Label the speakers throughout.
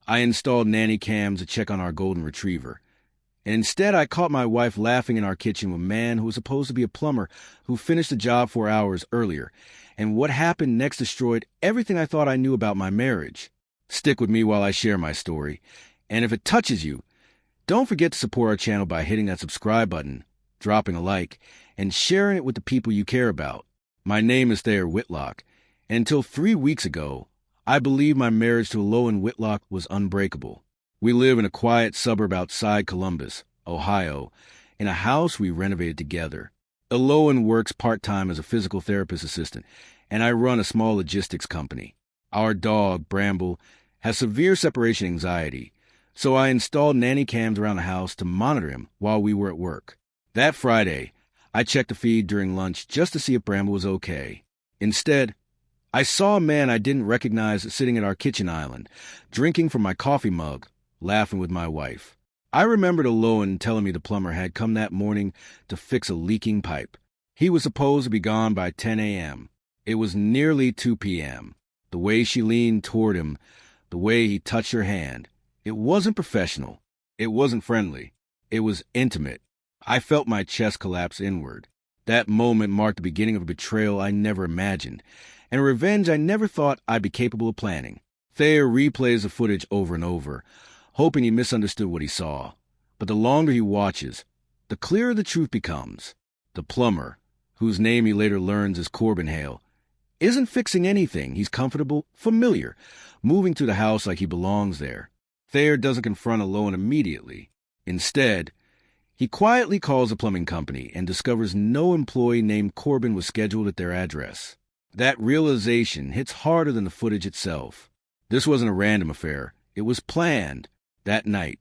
Speaker 1: I installed nanny cams to check on our golden retriever. And instead, I caught my wife laughing in our kitchen with a man who was supposed to be a plumber who finished the job 4 hours earlier. And what happened next destroyed everything I thought I knew about my marriage. Stick with me while I share my story. And if it touches you, don't forget to support our channel by hitting that subscribe button, dropping a like, and sharing it with the people you care about. My name is Thayer Whitlock, and until 3 weeks ago, I believed my marriage to Lowen Whitlock was unbreakable. We live in a quiet suburb outside Columbus, Ohio, in a house we renovated together. Lowen works part-time as a physical therapist assistant, and I run a small logistics company. Our dog, Bramble, has severe separation anxiety, so I installed nanny cams around the house to monitor him while we were at work. That Friday, I checked the feed during lunch just to see if Bramble was okay. Instead, I saw a man I didn't recognize sitting at our kitchen island, drinking from my coffee mug, laughing with my wife. I remembered Lowen telling me the plumber had come that morning to fix a leaking pipe. He was supposed to be gone by 10 a.m. It was nearly 2 p.m. The way she leaned toward him, the way he touched her hand, it wasn't professional. It wasn't friendly. It was intimate. I felt my chest collapse inward. That moment marked the beginning of a betrayal I never imagined, and a revenge I never thought I'd be capable of planning. Thayer replays the footage over and over, hoping he misunderstood what he saw. But the longer he watches, the clearer the truth becomes. The plumber, whose name he later learns is Corbin Hale, isn't fixing anything. He's comfortable, familiar, moving through the house like he belongs there. Thayer doesn't confront Lowen immediately. Instead, he quietly calls the plumbing company and discovers no employee named Corbin was scheduled at their address. That realization hits harder than the footage itself. This wasn't a random affair. It was planned. That night,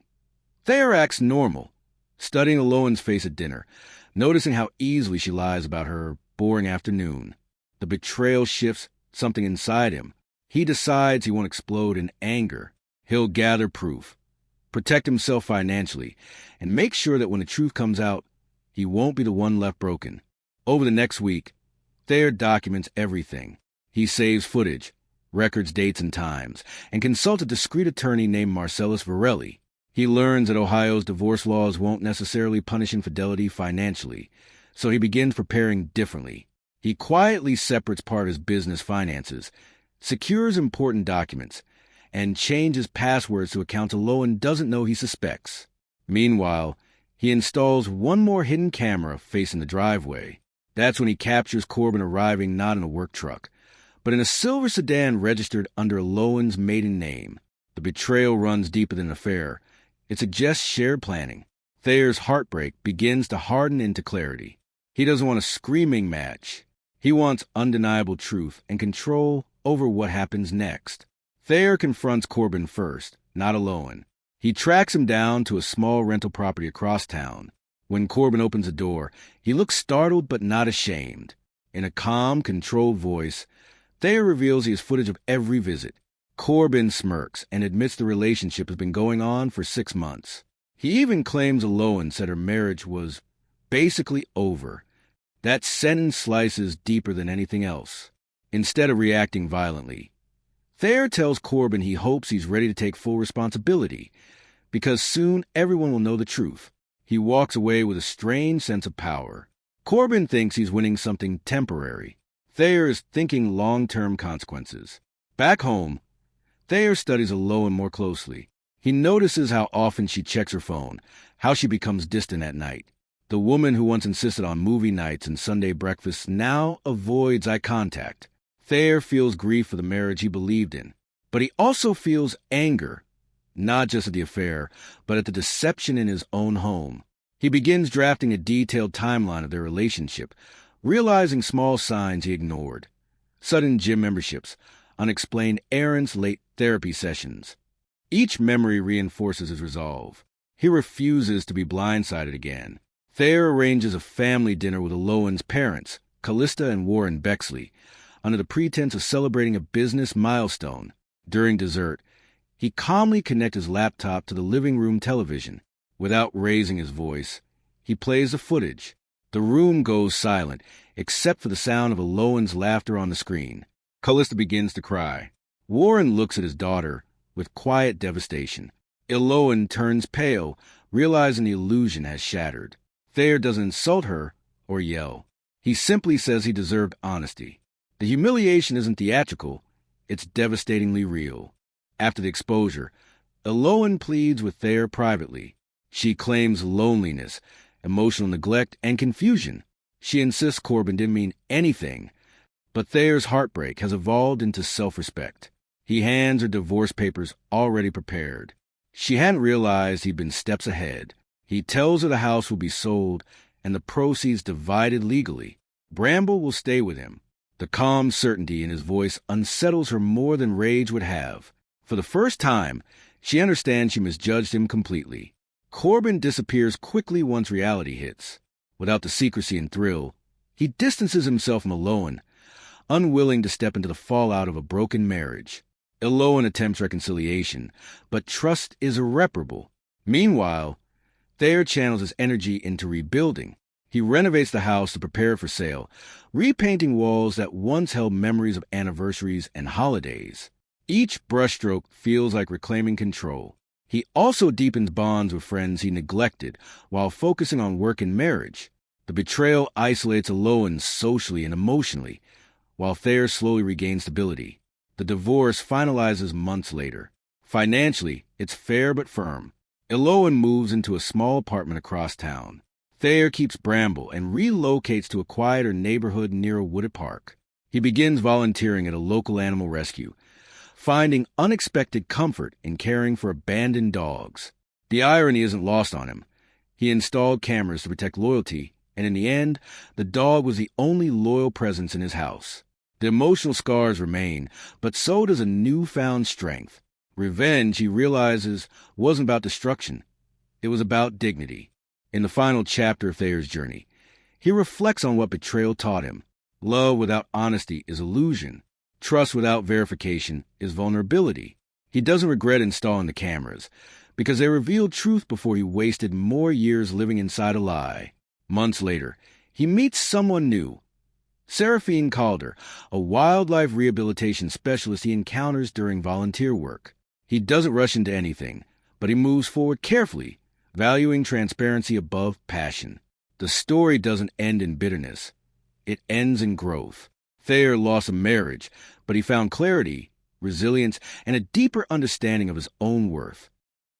Speaker 1: Thayer acts normal, studying Lowen's face at dinner, noticing how easily she lies about her boring afternoon. The betrayal shifts something inside him. He decides he won't explode in anger. He'll gather proof, protect himself financially, and make sure that when the truth comes out, he won't be the one left broken. Over the next week, Thayer documents everything. He saves footage, records dates and times, and consults a discreet attorney named Marcellus Varelli. He learns that Ohio's divorce laws won't necessarily punish infidelity financially, so he begins preparing differently. He quietly separates part of his business finances, secures important documents, and changes passwords to accounts Lowen doesn't know he suspects. Meanwhile, he installs one more hidden camera facing the driveway. That's when he captures Corbin arriving not in a work truck, but in a silver sedan registered under Lowen's maiden name. The betrayal runs deeper than an affair. It suggests shared planning. Thayer's heartbreak begins to harden into clarity. He doesn't want a screaming match. He wants undeniable truth and control over what happens next. Thayer confronts Corbin first, not Lowen. He tracks him down to a small rental property across town. When Corbin opens the door, he looks startled but not ashamed. In a calm, controlled voice, Thayer reveals he has footage of every visit. Corbin smirks and admits the relationship has been going on for 6 months. He even claims Lowen said her marriage was basically over. That sentence slices deeper than anything else. Instead of reacting violently, Thayer tells Corbin he hopes he's ready to take full responsibility, because soon everyone will know the truth. He walks away with a strange sense of power. Corbin thinks he's winning something temporary. Thayer is thinking long-term consequences. Back home, Thayer studies Lowen more closely. He notices how often she checks her phone, how she becomes distant at night. The woman who once insisted on movie nights and Sunday breakfasts now avoids eye contact. Thayer feels grief for the marriage he believed in, but he also feels anger, not just at the affair, but at the deception in his own home. He begins drafting a detailed timeline of their relationship, realizing small signs he ignored. Sudden gym memberships, unexplained errands, late therapy sessions. Each memory reinforces his resolve. He refuses to be blindsided again. Thayer arranges a family dinner with Lowen's parents, Callista and Warren Bexley, under the pretense of celebrating a business milestone. During dessert, he calmly connects his laptop to the living room television. Without raising his voice, he plays the footage. The room goes silent, except for the sound of Lowen's laughter on the screen. Callista begins to cry. Warren looks at his daughter with quiet devastation. Iloan turns pale, realizing the illusion has shattered. Thayer doesn't insult her or yell. He simply says he deserved honesty. The humiliation isn't theatrical, it's devastatingly real. After the exposure, Iloan pleads with Thayer privately. She claims loneliness, emotional neglect, and confusion. She insists Corbin didn't mean anything, but Thayer's heartbreak has evolved into self-respect. He hands her divorce papers already prepared. She hadn't realized he'd been steps ahead. He tells her the house will be sold and the proceeds divided legally. Bramble will stay with him. The calm certainty in his voice unsettles her more than rage would have. For the first time, she understands she misjudged him completely. Corbin disappears quickly once reality hits. Without the secrecy and thrill, he distances himself from Iloan, unwilling to step into the fallout of a broken marriage. Iloan attempts reconciliation, but trust is irreparable. Meanwhile, Thayer channels his energy into rebuilding. He renovates the house to prepare it for sale, repainting walls that once held memories of anniversaries and holidays. Each brushstroke feels like reclaiming control. He also deepens bonds with friends he neglected while focusing on work and marriage. The betrayal isolates Iloan socially and emotionally, while Thayer slowly regains stability. The divorce finalizes months later. Financially, it's fair but firm. Iloan moves into a small apartment across town. Thayer keeps Bramble and relocates to a quieter neighborhood near a wooded park. He begins volunteering at a local animal rescue, finding unexpected comfort in caring for abandoned dogs. The irony isn't lost on him. He installed cameras to protect loyalty, and in the end, the dog was the only loyal presence in his house. The emotional scars remain, but so does a newfound strength. Revenge, he realizes, wasn't about destruction. It was about dignity. In the final chapter of Thayer's journey, he reflects on what betrayal taught him. Love without honesty is illusion. Trust without verification is vulnerability. He doesn't regret installing the cameras, because they revealed truth before he wasted more years living inside a lie. Months later, he meets someone new. Seraphine Calder, a wildlife rehabilitation specialist he encounters during volunteer work. He doesn't rush into anything, but he moves forward carefully, valuing transparency above passion. The story doesn't end in bitterness. It ends in growth. Thayer lost a marriage, but he found clarity, resilience, and a deeper understanding of his own worth.